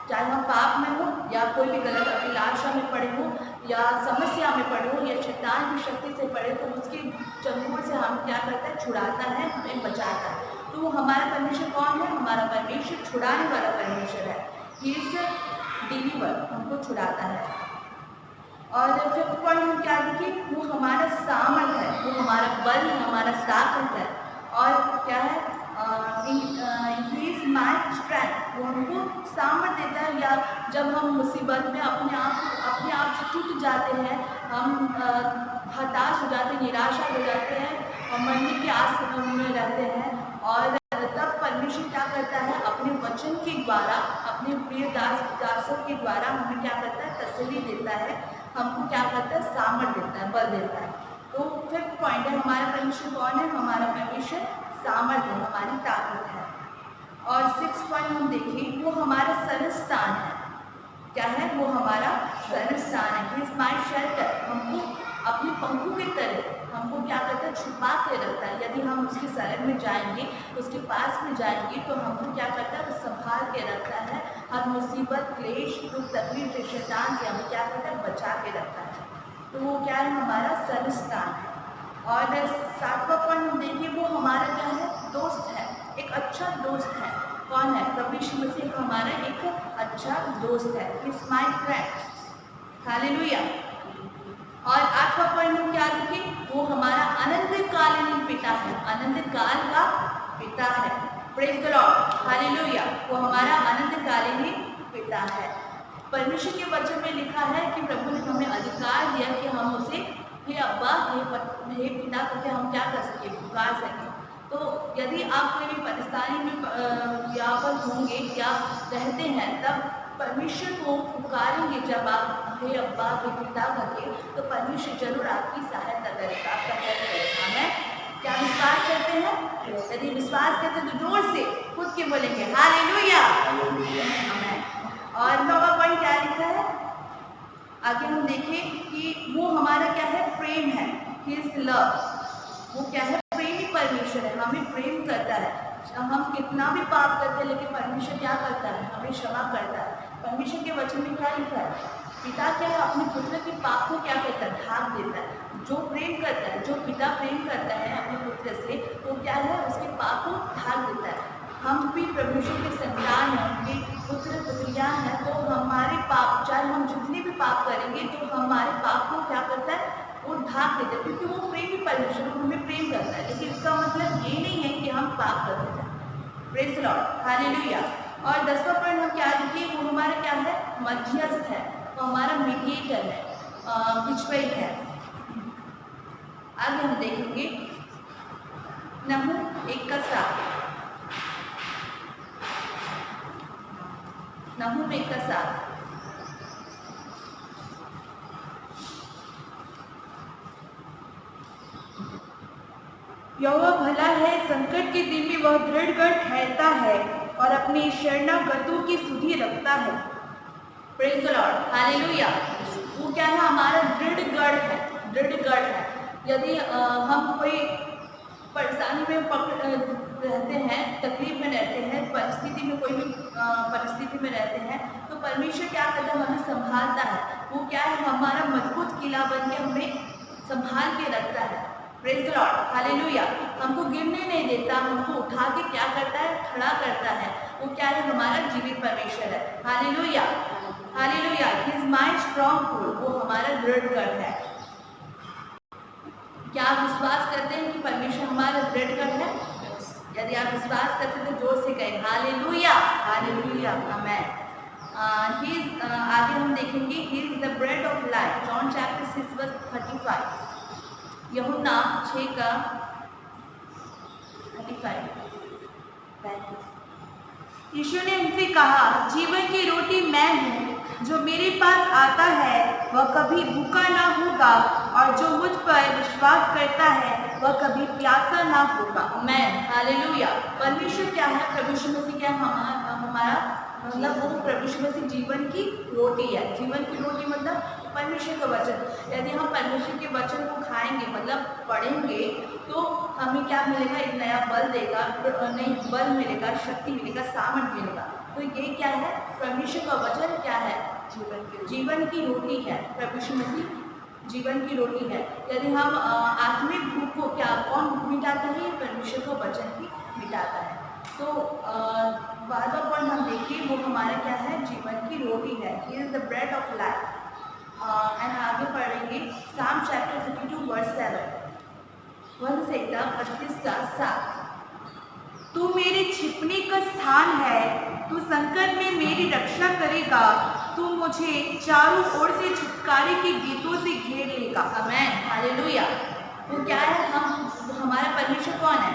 चाहे हम पाप में हो या कोई भी गलत अभिलाषा में पड़े हो या समस्या में पड़े हो या शैतान की शक्ति से पड़े, तो उसके चंगुल से हम क्या करता है, छुड़ाता है, हमें बचाता है। तो वो हमारा परमेश्वर कौन है? हमारा परमेश्वर छुड़ाने वाला परमेश्वर है। ही इज डिलीवर, हमको छुड़ाता है। और फिफ्थ पॉइंट हम क्या देखें, वो हमारा सामर्थ है, वो हमारा बल, हमारा ताकत है। और क्या है, ही इज माय स्ट्रेंथ, वो हमको सामर्थ देता है। या जब हम मुसीबत में अपने आप से टूट जाते हैं, हम हताश हो जाते हैं, निराशा हो जाते हैं और मरने के आस में रहते हैं, और तब परमेश्वर क्या करता है, अपने वचन के द्वारा, अपने प्रिय दासों के द्वारा हमें क्या करता है, तसल्ली देता है, हमको क्या करता है, सामर्थ देता है, बल देता है। तो फिफ्थ पॉइंट है, हमारा परमेश्वर कौन है? हमारा परमेश्वर सामर्थ है, हमारी ताकत है। और सिक्स पॉइंट हम देखें, वो हमारा सरस्थान है। क्या है? वो हमारा सरस्थान है। He is my shelter, हमको अपने पंखों की तरह हमको क्या करता है, छुपा के रखता है। यदि हम उसके शरण में जाएंगे, उसके पास में जाएंगे, तो हमको क्या करता है, वो संभाल के रखता है। हर मुसीबत, क्लेश, दुख, तकलीफ, शैतान से हमें क्या करता है, बचा के रखता है। तो वो क्या है, हमारा सरस्थान है। और सातवां पॉइंट हम देखिए, वो हमारा क्या है, दोस्त है, एक अच्छा दोस्त है। कौन है? प्रभु यीशु मसीह हमारा एक अच्छा दोस्त है। He is my friend, hallelujah. और आठवां पॉइंट हम क्या देखें, वो हमारा अनंतकालीन पिता है, अनंत काल का पिता है। Praise the lord, hallelujah. वो हमारा अनंतकालीन पिता है। परमेश्वर के वचन में लिखा है कि प्रभु ने हमें अधिकार दिया कि हम उसे हे अब्बा, हे पिता करके हम क्या कर सके, पुकार सके। तो यदि आप कोई भी परेशानी में यावत होंगे या रहते हैं, तब परमेश्वर को पुकारेंगे, जब आप हे अब्बा, हे पिता करके, तो परमेश्वर जरूर आपकी सहायता करेगा, आपका हेल्प करेगा। हमें क्या विश्वास करते हैं? यदि विश्वास करते हैं तो जोर से खुद के बोलेंगे हालेलुया, आमीन। और नौवां पॉइंट क्या लिखा है, आगे हम देखें कि वो हमारा क्या है, प्रेम है। हिज लव, वो क्या है, प्रेमी परमेश्वर है, हमें प्रेम करता है। हम कितना भी पाप करते हैं, लेकिन परमेश्वर क्या करता है, हमें क्षमा करता है। परमेश्वर के वचन में क्या लिखा है, पिता क्या है, अपने पुत्र के पाप को क्या करता है, ढाक देता है। जो प्रेम करता है, जो पिता प्रेम करता है अपने पुत्र से, वो क्या है, उसके पाप को ढाक देता है। हम भी परमेश्वर के संतान हैं, उनके पुत्र पुत्रियां हैं, तो हमारे पाप, चाहे हम जितने भी पाप करेंगे, तो हमारे पाप को क्या करता है, वो ढाक देता है, क्योंकि वो प्रेमी परमेश्वर हमें प्रेम करता है। लेकिन इसका मतलब ये नहीं है कि हम पाप करते हैं। Praise the lord, hallelujah. और 10वां पॉइंट हम क्या देखिए, वो हमारा क्या है, मध्यस्थ है, वो हमारा मीडिएटर है, बिचवाई है। आगे हम देखेंगे नहूम 1:7, नहूम 1:7। यहोवा भला है, संकट के दिन में वह दृढ़ गढ़ ठहरता है और अपने शरणागतों की सुधि रखता है। Praise the lord, hallelujah. वो क्या है, हमारा दृढ़ गढ़ है, दृढ़ गढ़ है। यदि हम कोई परेशानी में रहते हैं, तकलीफ में रहते हैं, परिस्थिति में, कोई भी परिस्थिति में रहते हैं, तो परमेश्वर क्या करता है, हमें संभालता है। वो क्या है, हमारा मजबूत किला बन के हमें संभाल के रखता है। Praise the lord, hallelujah. हमको गिरने नहीं देता, हमको उठा के क्या करता है, खड़ा करता है। वो क्या है, हमारा जीवित परमेश्वर है, hallelujah, hallelujah. He is my strong hold, वो हमारा दृढ़ गढ़ है। क्या आप विश्वास करते हैं कि परमेश्वर हमारा दृढ़ गढ़ है? यदि आप विश्वास करते हैं तो जोर से कहें हालेलुया, हालेलुया, आमीन। आगे हम देखेंगे, he is the bread of life, John chapter 6:35, यूहन्ना 6:35। यीशु ने उनसे कहा, जीवन की रोटी मैं हूँ, जो मेरे पास आता है वह कभी भूखा ना होगा, और जो मुझ पर विश्वास करता है वह कभी प्यासा ना होगा। मैं, हालेलुया। परमेश्वर क्या है, प्रभु यीशु मसीह क्या है, हमारा मतलब वो प्रभु यीशु मसीह जीवन की रोटी है। जीवन की रोटी मतलब परमेश्वर का वचन। यदि हम परमेश्वर के वचन को खाएंगे, मतलब पढ़ेंगे, तो हमें क्या मिलेगा, एक नया बल देगा, नई बल मिलेगा, शक्ति मिलेगा, सामर्थ मिलेगा। तो ये क्या है? परमेश्वर का वचन क्या है? जीवन की रोटी है। प्रभु यीशु मसीह जीवन की रोटी है। यदि हम आत्मिक भूख को क्या कौन मिटाता है? परमेश्वर का वचन ही मिटाता है। तो बारहवां पॉइंट हम देखिए, वो हमारा क्या है? जीवन की रोटी है। He is the bread of life. And आगे पढ़ेंगे साम चैप्टर 32 वर्स 7 वन से 38 का 7। तू मेरे छिपने का स्थान है, तू संकट में मेरी रक्षा करेगा, तू मुझे चारों ओर से छुटकारे के गीतों से घेर लेगा। आमेन, हालेलुया। तो क्या है? हमारा परमेश्वर कौन है?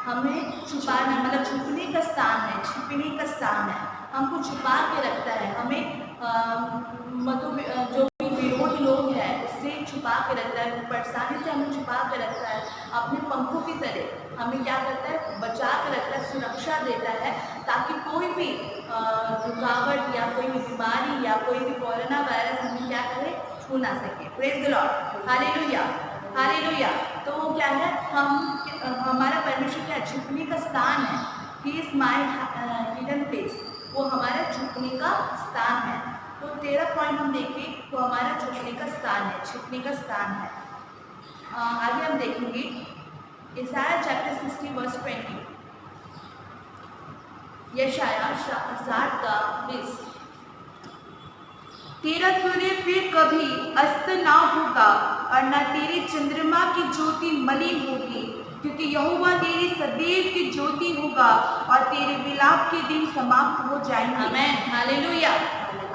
हमें छुपाना, मतलब छुपने का स्थान है, छिपने का स्थान है, हमको छुपा के रखता है। हमें मतलब जो भी विरोध लोग हैं उससे छुपा के रखता है, परेशानी से हमें छुपा के रखता है। अपने पंखों की तरह हमें क्या करता है? बचा के रखता है, सुरक्षा देता है, ताकि कोई भी रुकावट या कोई भी बीमारी या कोई भी कोरोना वायरस हमें क्या करे? छू ना सके। Praise the lord, hallelujah, hallelujah. तो वो क्या है? हमारा परमेश्वर क्या? छुपने का स्थान है। He is my hidden place. वो हमारा छुपने का स्थान है। तो 13 पॉइंट हम देखें, वो हमारा छुपने का स्थान है, छिपने का स्थान है। आगे हम देखेंगे यशायाह चैप्टर 60 वर्स 20। यशायाह 60 का 20। तेरा सूर्य फिर कभी अस्त ना होगा और न तेरे चंद्रमा की ज्योति मलिन होगी, क्योंकि यहोवा तेरी सदैव की ज्योति होगा और तेरे विलाप के दिन समाप्त हो जाएंगे। आमेन, हालेलुया,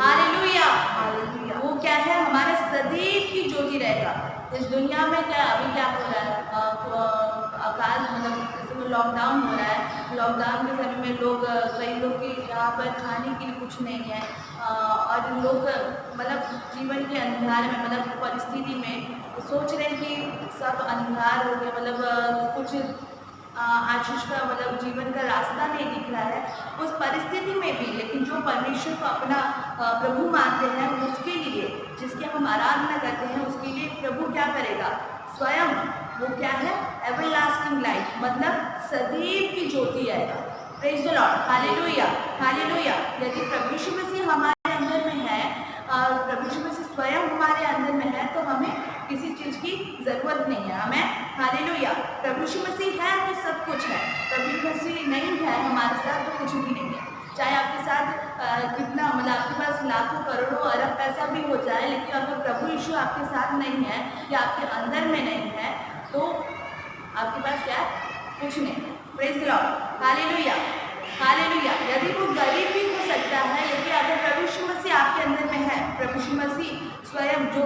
हालेलुया, हालेलुया। वो क्या है? हमारा सदैव की ज्योति रहेगा। इस दुनिया में क्या अभी क्या हो रहा है? अकाल, मतलब जैसे लॉकडाउन हो रहा है। लॉकडाउन के समय में लोग, कई लोग की यहाँ पर खाने के लिए कुछ नहीं है, और लोग मतलब जीवन के अंधकार में, मतलब परिस्थिति में सोच रहे हैं कि सब अंधकार हो गया, मतलब कुछ आशीष का, मतलब जीवन का रास्ता नहीं दिख रहा है। उस परिस्थिति में भी लेकिन जो परमेश्वर को अपना प्रभु मानते हैं, उसके लिए, जिसके हम आराधना करते हैं, उसके लिए प्रभु क्या करेगा? स्वयं वो क्या है? एवरलास्टिंग लाइट, मतलब सदैव की ज्योति आएगा। Praise the lord, hallelujah, hallelujah. यदि प्रभु यीशु मसीह हमारे अंदर में है और प्रभु यीशु मसीह स्वयं हमारे अंदर में है, तो हमें किसी चीज की जरूरत नहीं है। हमें, हालेलुया। प्रभु यीशु मसीह है तो सब कुछ है। प्रभु यीशु मसीह नहीं है हमारे साथ तो कुछ भी नहीं है। चाहे आपके साथ कितना, मतलब आपके पास लाखों करोड़ों अरब पैसा भी हो जाए, लेकिन अगर प्रभु यीशु आपके साथ नहीं है या आपके अंदर में नहीं है, तो आपके पास क्या? कुछ नहीं। Praise the lord, hallelujah, hallelujah. यदि वो गरीब भी हो सकता है, लेकिन अगर प्रभु यीशु मसीह आपके अंदर में है, प्रभु यीशु मसीह स्वयं जो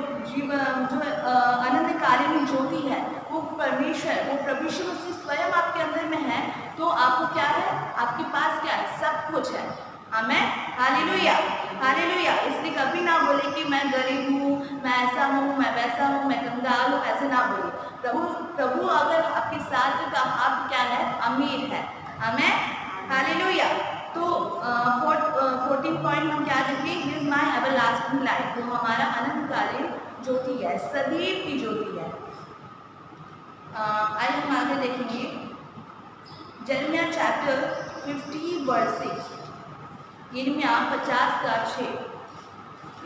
अनंतकालीन ज्योति है, वो परमेश्वर, वो प्रभु यीशु मसीह स्वयं आपके अंदर में है, तो आपको क्या है? आपके पास क्या है? सब कुछ है। आमेन, हालेलुया, हालेलुया। इसलिए कभी ना बोले कि मैं गरीब हूँ, मैं ऐसा हूँ, मैं वैसा हूँ, मैं कंगाल हूँ, ऐसे ना बोले। प्रभु अगर आपके साथ है तो आप क्या है? अमीर है। आमेन, हालेलुया। तो 14 पॉइंट हम क्या देखें? He is my everlasting light. वो हमारा अनंतकालीन ज्योति है, सदैव की ज्योति है। आइए हम आगे देखेंगे यिर्मयाह चैप्टर 50 वर्स 6। यिर्मयाह 50 का 6।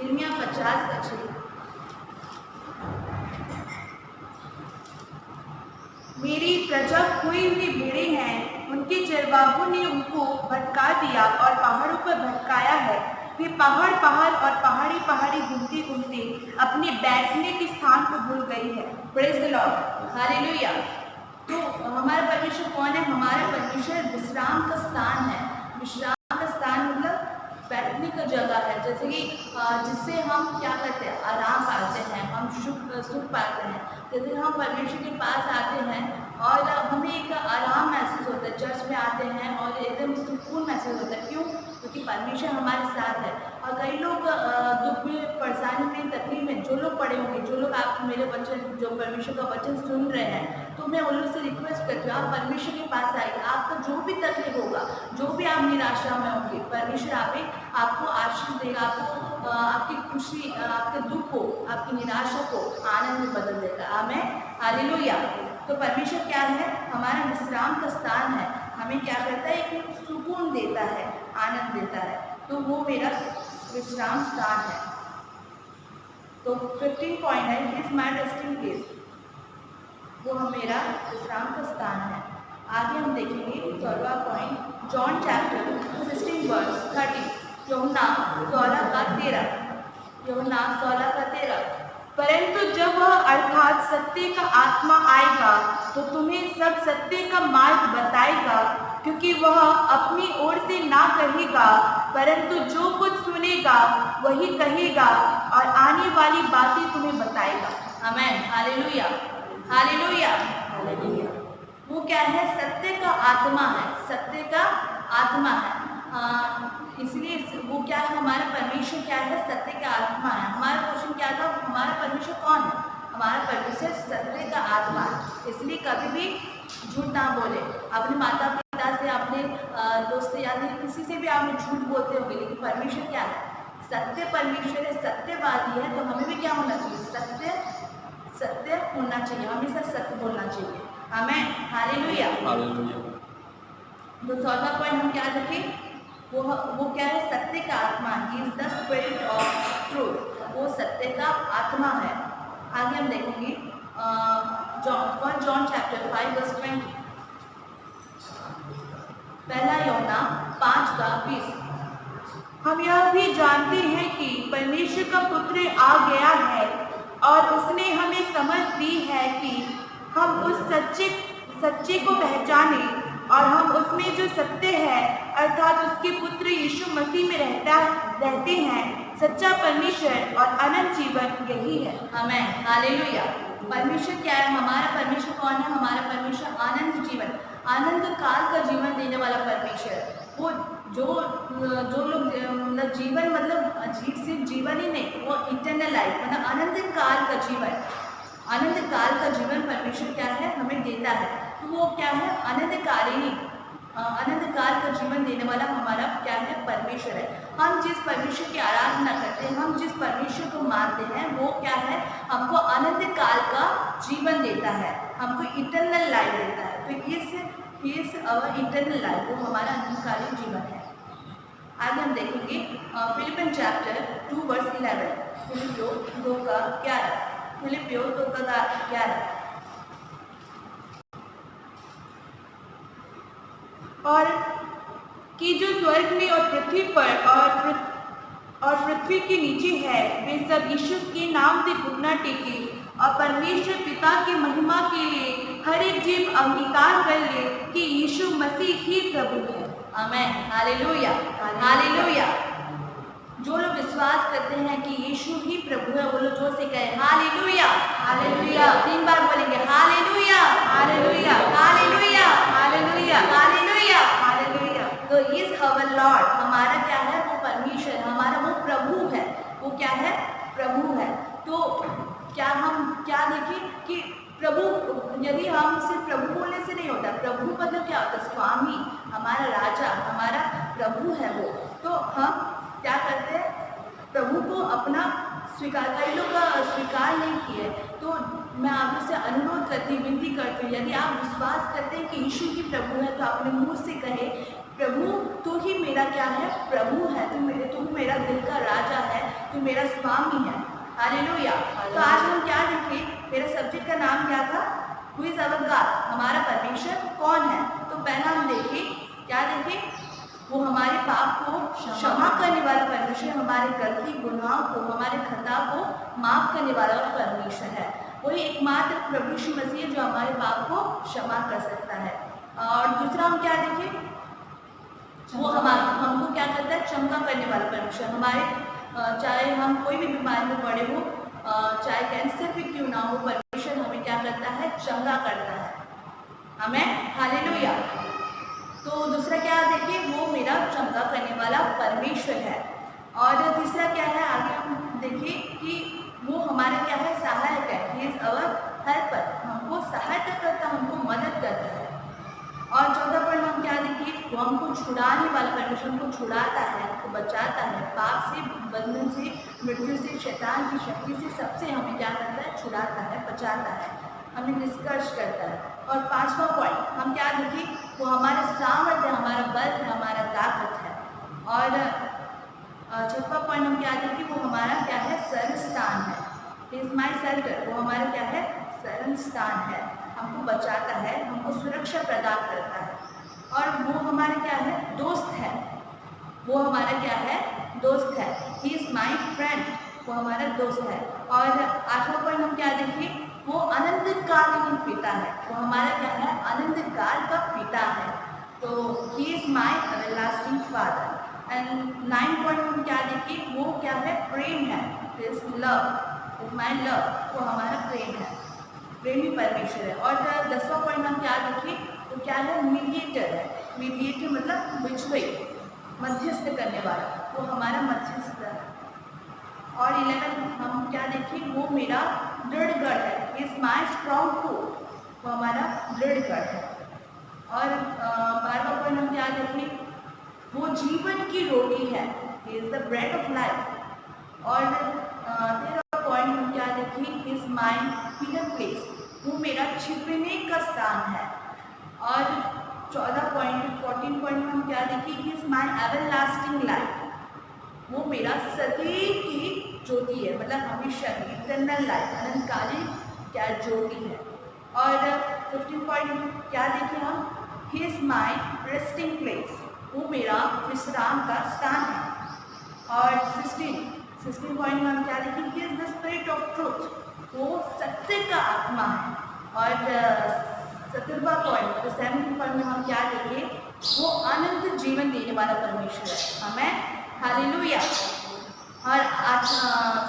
यिर्मयाह 50 का 6। मेरी प्रजा खोई हुई भेड़ें हैं, उनके चरवाहों ने उनको भटका दिया और पहाड़ों पर भटकाया है। वे पहाड़ पहाड़ और पहाड़ी पहाड़ी घूमते घूमते अपने बैठने के स्थान को भूल गई है। Praise the lord, hallelujah. तो हमारा परमेश्वर कौन है? हमारा परमेश्वर विश्राम का स्थान है। विश्राम का स्थान मतलब बैठने का जगह है, जैसे कि जिससे हम क्या करते हैं? आराम पाते हैं, हम सुख पाते हैं। जैसे हम परमेश्वर के पास आते हैं और हमें एक आराम महसूस होता है, चर्च में आते हैं और एकदम सुकून महसूस होता है। क्यों? क्योंकि परमेश्वर हमारे साथ है। और कई लोग दुख में, परेशानी में, तकलीफ में, जो लोग पड़े होंगे, जो लोग आप मेरे वचन, जो परमेश्वर का वचन सुन रहे हैं, तो मैं उन लोग से रिक्वेस्ट करती हूँ, आप परमेश्वर के पास आइए। आपका जो भी तकलीफ होगा, जो भी आप निराशा में होंगे, परमेश्वर आपको आशीष देगा, आपको आपकी खुशी, आपके दुख को, आपकी निराशा को आनंद में बदल देगा। आमेन, हालेलुया। तो परमेश्वर क्या है? हमारा विश्राम का स्थान है। हमें क्या करता है? एक सुकून देता है। आनंद देता है। तो वो मेरा विश्राम स्थान है। तो 15 पॉइंट है, इज माई रेस्टिंग प्लेस, वो मेरा विश्राम का स्थान है। आगे हम देखेंगे 16वां पॉइंट, जॉन चैप्टर 16 वर्स 30, यूहन्ना 16 का 13, यूहन्ना 16 का 13। परंतु जब वह अर्थात सत्य का आत्मा आएगा तो तुम्हें सब सत्य का मार्ग बताएगा, क्योंकि वह अपनी ओर से ना कहेगा, परंतु जो कुछ सुनेगा वही कहेगा और आने वाली बातें तुम्हें बताएगा। आमेन, हालेलुया, हालेलुया, हालेलुया। वो क्या है? सत्य का आत्मा है, सत्य का आत्मा है। इसलिए वो क्या है? हमारा परमेश्वर क्या है? सत्य का आत्मा है। हमारा क्वेश्चन क्या था? हमारा परमेश्वर कौन है? हमारा परमेश्वर सत्य का आत्मा है। इसलिए कभी भी झूठ ना बोले। अपने माता पिता से, अपने दोस्त या किसी से भी आप झूठ बोलते होंगे, लेकिन परमेश्वर क्या है? सत्य परमेश्वर है, सत्यवादी है। तो हमें भी क्या होना चाहिए? सत्य होना चाहिए, हमेशा सत्य बोलना चाहिए। आमेन, हालेलुया। तो 14वां पॉइंट हम क्या देखें? वो क्या है? सत्य का आत्मा, he is the spirit of truth, वो सत्य का आत्मा है। आगे हम देखेंगे जॉन चैप्टर 5 वर्स 20, पहला यूहन्ना 5 का 20। हम यह भी जानते हैं कि परमेश्वर का पुत्र आ गया है और उसने हमें समझ दी है कि हम उस सच्चे को पहचाने और हम उसमें जो सत्य है अर्थात उसके पुत्र यीशु मसीह में रहते हैं। सच्चा परमेश्वर और अनंत जीवन यही है। आमेन, हालेलुया। परमेश्वर क्या है? हमारा परमेश्वर कौन है? हमारा परमेश्वर आनंद जीवन, आनंद काल का जीवन देने वाला परमेश्वर। वो जो लोग मतलब जीवन, मतलब सिर्फ जीवन ही नहीं, वो इटर्नल लाइफ, मतलब अनंत काल का जीवन, अनंत काल का जीवन परमेश्वर क्या है? हमें देता है। तो वो क्या है? अनंतकालिनी, अनंत काल का जीवन देने वाला हमारा क्या है? परमेश्वर है। हम जिस परमेश्वर की आराधना करते हैं, हम जिस परमेश्वर को मानते हैं, वो क्या है? हमको अनंत काल का जीवन देता है, हमको इटर्नल लाइफ देता है। तो इस अवर इटर्नल लाइफ, वो हमारा अनंतकालीन जीवन है। आगे हम देखेंगे फिलिपियन चैप्टर 2 वर्स 11, फिलिपियो 2 का 11, फिलिपियो 2 का 11। और कि जो स्वर्ग में और पृथ्वी पर और पृथ्वी के नीचे है, वे सब यीशु के नाम से घुटना टेके और परमेश्वर पिता की महिमा के लिए हर एक जीव अंगीकार कर ले कि यीशु मसीह ही प्रभु है। आमेन, हालेलुया, हालेलुया। जो लोग विश्वास करते हैं कि यीशु ही प्रभु है, वो लोग जोर से कहें हालेलुया, हालेलुया। 3 बार बोलेंगे hallelujah, hallelujah, hallelujah, hallelujah, hallelujah, hallelujah. तो इज अवर लॉर्ड, हमारा क्या है? वो परमेश्वर, हमारा वो प्रभु है। वो क्या है? प्रभु है। तो क्या हम क्या देखें कि प्रभु, यदि हम सिर्फ प्रभु बोलने से नहीं होता। प्रभु मतलब क्या होता है? स्वामी, हमारा राजा, हमारा प्रभु है वो। तो हम क्या करते हैं? प्रभु को अपना स्वीकार, कई लोग स्वीकार नहीं किए। तो मैं आपसे अनुरोध करती, विनती करती हूँ, यदि आप विश्वास करते हैं कि यीशु ही प्रभु है, तो अपने मुंह से कहे प्रभु तू ही मेरा क्या है? प्रभु है। तू मेरा दिल का राजा है, तू मेरा स्वामी है। हालेलुया। तो आज हम क्या देखें? मेरा सब्जेक्ट का नाम क्या था? हु इज अवर गॉड, हमारा परमेश्वर कौन है? तो पहला हम देखें, क्या देखें? वो हमारे पाप को क्षमा करने वाला परमेश्वर, हमारे गलती गुनाह को, हमारे खता को माफ करने वाला परमेश्वर है। वही एकमात्र प्रभु यीशु मसीह जो हमारे पाप को क्षमा कर सकता है। और दूसरा हम क्या देखें? वो हमको क्या करता है? क्षमा करने वाला परमेश्वर। हमारे चाहे हम कोई भी बीमारी में पड़े हो, चाहे कैंसर भी क्यों ना हो, परमेश्वर हमें क्या करता है? क्षमा करता है। आमेन, हालेलुया। तो दूसरा क्या देखिए? वो मेरा क्षमा करने वाला परमेश्वर है। और तीसरा क्या है? आगे हम देखिए कि वो हमारा क्या है? सहायक है। ही इज अवर हेल्पर, हमको सहायता करता, हमको मदद करता है। और चौथा पॉइंट हम क्या देखिए? वो हमको छुड़ाने वाला परमेश्वर, हमको छुड़ाता है, हमको बचाता है, पाप से, बंधन से, मृत्यु से, शैतान की शक्ति से, सबसे हमें क्या करता है? छुड़ाता है, बचाता है, हमें निष्कर्ष करता है। और 5वां पॉइंट हम क्या देखें? वो हमारा सामर्थ्य है, हमारा बल है, हमारा ताकत है। और छठवां पॉइंट हम क्या देखें, वो हमारा क्या है, शरण स्थान है। ही इज माई शेल्टर, वो हमारा क्या है, शरण स्थान है, हमको बचाता है, हमको सुरक्षा प्रदान करता है। और वो हमारे क्या है, दोस्त है, वो हमारा क्या है, दोस्त है। ही इज माई फ्रेंड, वो हमारा दोस्त है। और आठवां पॉइंट हम क्या देखें, वो अनंत कालीन पिता है, वो हमारा क्या है, अनंत काल का पिता है। तो he is my everlasting father. And 9 point हम क्या देखें, वो क्या है, प्रेम है, is love, is my love, वो हमारा प्रेम है, प्रेमी परमेश्वर है। और 10वां पॉइंट हम क्या देखें, तो क्या है, मीडिएटर है। मीडिएटर मतलब बिचवे, मध्यस्थ करने वाला, वो हमारा मध्यस्थ है। और 11 हम क्या देखें, वो मेरा दृढ़ गढ़ है, इज माई स्ट्रॉन्ग होल्ड, वो हमारा दृढ़ गढ़ है। और 12वां पॉइंट हम क्या देखें, वो जीवन की रोटी है, is the bread of life. और 13वां पॉइंट हम क्या देखें, इज माई हिडन प्लेस, वो मेरा छिपने का स्थान है। और 14 पॉइंट हम क्या देखें, इज माई एवरलास्टिंग लाइफ, वो मेरा सदैव की ज्योति है, मतलब हमेशा की इटरनल लाइफ, अनंतकालीन क्या ज्योति है। और 15 पॉइंट क्या देखें हम, he is my resting place, वो मेरा विश्राम का स्थान है। और 16 पॉइंट में हम क्या देखें, he is the spirit of truth, वो सत्य का आत्मा है। और 17वां पॉइंट, 17 पॉइंट में हम क्या देखें, वो अनंत जीवन देने वाला परमेश्वर है, हमें हालेलुया। और आज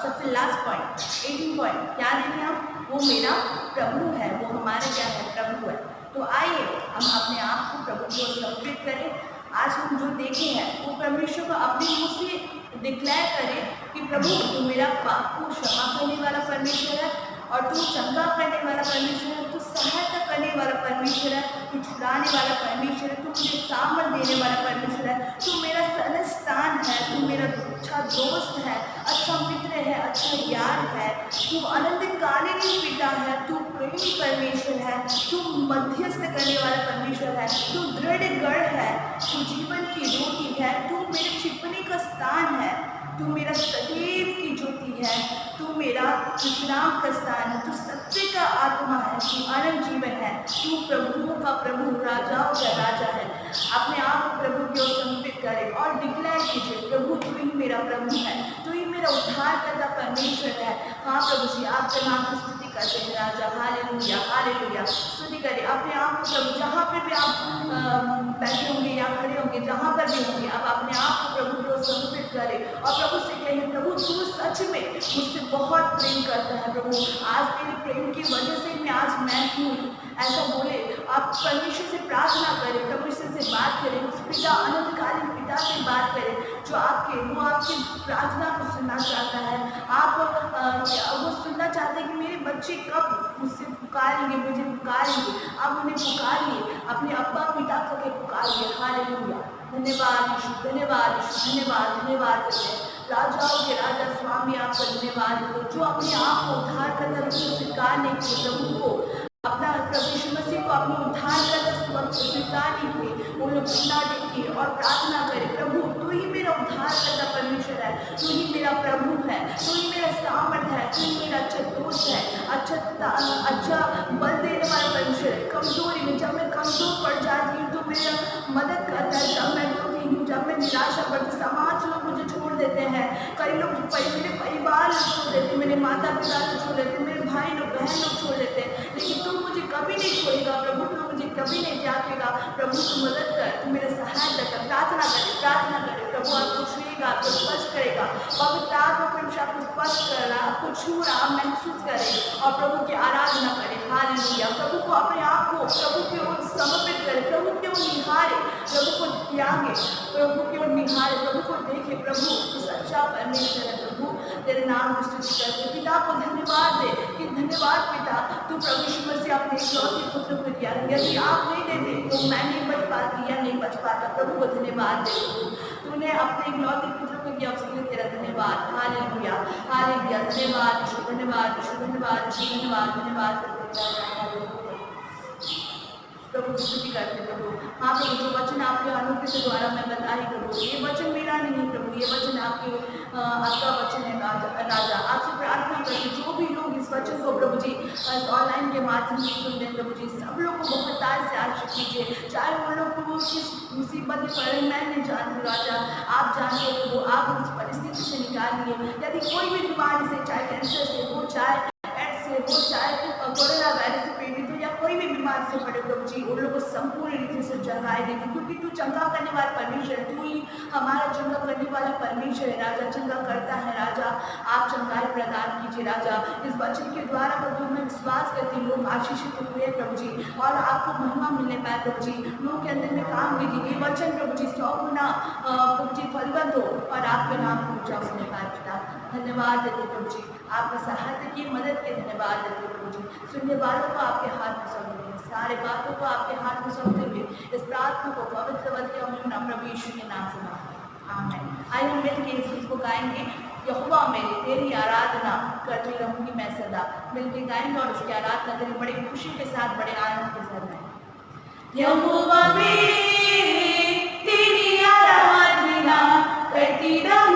सबसे लास्ट पॉइंट 18 पॉइंट क्या देखें हम, वो मेरा प्रभु है, वो हमारे क्या है, प्रभु है। तो आइए हम अपने आप को प्रभु को समर्पित करें। आज हम जो देखे हैं वो परमेश्वर को अपने मुँह से डिक्लेयर करें कि प्रभु तू मेरा पाप को क्षमा करने वाला परमेश्वर है, और तू चंगा करने वाला परमेश्वर है, तू सहायता करने वाला परमेश्वर है, तू छुड़ाने वाला परमेश्वर है, तू मुझे सामर्थ देने वाला परमेश्वर है, तू मेरा स्थान है, तू मेरा अच्छा दोस्त है, अच्छा मित्र है, अच्छा यार है, तू अनंतकालीन पिता है, तू प्रेमी परमेश्वर है, तू मध्यस्थ करने वाला परमेश्वर है, तू दृढ़ गढ़ है, तू जीवन की रोटी है, तू मेरे छिपने का स्थान है, तू मेरा सदैव की ज्योति है, तू मेरा विश्राम का स्थान है, तू सत्य का आत्मा है, तू अनंत जीवन है, तू प्रभुओं का प्रभु, राजाओं का राजा है। अपने आप को प्रभु की ओर समर्पित करें और डिक्लेयर कीजिए, प्रभु तू ही मेरा प्रभु है, तू ही मेरा उद्धार करता परमेश्वर है। हाँ प्रभु जी, आपके नाम की स्तुति करते हैं राजा, हालेलुया हालेलुया। स्तुति करें अपने आप को प्रभु, जहाँ पर भी आप बैठे होंगे या खड़े होंगे, जहाँ पर भी होंगे, आप अपने आप को प्रभु की ओर समर्पित करें और प्रभु से कहें, प्रभु तू सच में मुझसे बहुत प्रेम करता है प्रभु, आज तेरे प्रेम की वजह से मैं हूँ, ऐसा बोले। आप परमेश्वर से प्रार्थना करें, परमेश्वर से बात करें, उस पिता अनंतकालीन पिता से बात करें जो आपकी प्रार्थना को सुनना चाहता है। आप वो सुनना चाहते हैं कि मेरे बच्चे कब मुझसे पुकारेंगे, मुझे पुकारेंगे। आप उन्हें पुकारिए, अपने अब्बा पिता को पुकारिए। हालेलुया, धन्यवाद यीशु, धन्यवाद यीशु, धन्यवाद धन्यवाद करते हैं। राजाओं के राजा स्वामी आपका धन्यवाद हो, जो अपने आप को उद्धार करता है, उसको स्वीकार नहीं किए, प्रभु को अपना प्रभु यीशु मसीह को अपने उद्धार करता स्वीकार नहीं किए, वो लोग घुटना टेकिए और प्रार्थना करें, प्रभु तू ही मेरा उद्धार करता परमेश्वर है, तू ही मेरा प्रभु है, तू ही मेरा सामर्थ है, तू ही मेरा अच्छा दोस्त है, अच्छा बल देने वाला परमेश्वर है। कमजोरी में जब मैं कमजोर पड़ जाती हूँ तो मेरा मदद करता है, जब मैं दुखी हूँ, जब मैं निराशा पड़ती, समाज लोग मुझे छोड़ देते हैं, कई लोग मेरे परिवार लोग छोड़ देते हैं, मेरे माता पिता को छोड़ देते हैं, मेरे भाई लोग बहन लोग छोड़ देते हैं, लेकिन तू मुझे कभी नहीं छोड़ेगा प्रभु, तू मुझे कभी नहीं त्यागेगा प्रभु, तू मदद कर, तू मेरे सहायता कर। प्रार्थना करे प्रभु आपको छुएगा, आपको स्पर्श करेगा, पवित्र आत्मा परमेश्वर आपको स्पर्श कर रहा, आपको छू रहा, आप महसूस करें और प्रभु की आराधना करें। हालेलुया, प्रभु को अपने आप को प्रभु की ओर समर्पित करें, प्रभु की ओर निहारे, प्रभु को त्यागे, प्रभु की ओर निहारे, प्रभु को देखे, प्रभु तू सच्चा परमेश्वर है, प्रभु तेरे नाम की स्तुति करते। पिता को धन्यवाद दे कि धन्यवाद पिता, तू प्रभु यीशु मसीह अपने इकलौते पुत्र को दिया, यदि आप नहीं देते तो मैं नहीं बच पाती या नहीं बच पाता। प्रभु को धन्यवाद दे, तूने अपने इकलौते पुत्र को दिया, उसके लिए तेरा धन्यवाद। हालेलुया हालेलुया, धन्यवाद यीशु, धन्यवाद यीशु, धन्यवाद यीशु, धन्यवाद धन्यवाद। प्रभु स्तुति करते प्रभु। हाँ प्रभु, जो वचन आपके अनुग्रह के द्वारा मैं बताई प्रभु, ये वचन मेरा नहीं प्रभु, ये वचन आपका वचन है राजा। आपसे प्रार्थना करते जो भी लोग इस वचन को प्रभु जी ऑनलाइन के माध्यम से सुन रहे प्रभु जी, सब लोग को बहुत तार से आशीष कीजिए। चाहे वो लोग प्रभु किस मुसीबत में पड़े, मैं नहीं जानती राजा, आप जानते हो प्रभु, आप उस परिस्थिति से निकालिए। यदि कोई भी बीमारी से, चाहे कैंसर से हो, चाहे एड्स से हो, चाहे कोरोना वायरस से पीड़ित हो, या कोई भी बीमारी से पड़े प्रभु जी, उन लोगों को संपूर्ण रीति से चंगाई देगी, क्योंकि तू चंगा करने वाला परमेश्वर, तू ही हमारा चंगा करने वाला परमेश्वर है राजा, चंगा करता है राजा। आप चंगाई प्रदान कीजिए राजा। इस वचन के द्वारा प्रभु मैं विश्वास करती हूँ लोग आशीषित हुए प्रभु जी, और आपको महिमा मिलने पाए प्रभु जी, लोगों के अंदर में काम कीजिए। ये वचन प्रभु जी 100 गुना प्रभु जी फलवंत हो और आपके नाम को ऊंचा होने पाए पिता। धन्यवाद देते प्रभु जी, आपका सहायता की मदद के धन्यवाद देते प्रभु जी। सुनने वालों को आपके हाथ में सौंपते हुए, सारे बातों को आपके हाथ में सौंपते हुए, इस प्रार्थना को पवित्र बल्कि हम नम्र यीशु के नाम से मांगते हैं, आमीन। आइए हम मिलकर इस गीत को गाएंगे, यहोवा मेरे तेरी आराधना करती रहूंगी मैं सदा। मिलकर गाएंगे और उसकी आराधना करेंगे बड़ी खुशी के साथ, बड़े आनंद के साथ गाएंगे। यहोवा मेरे तेरी आराधना करती रहूंगी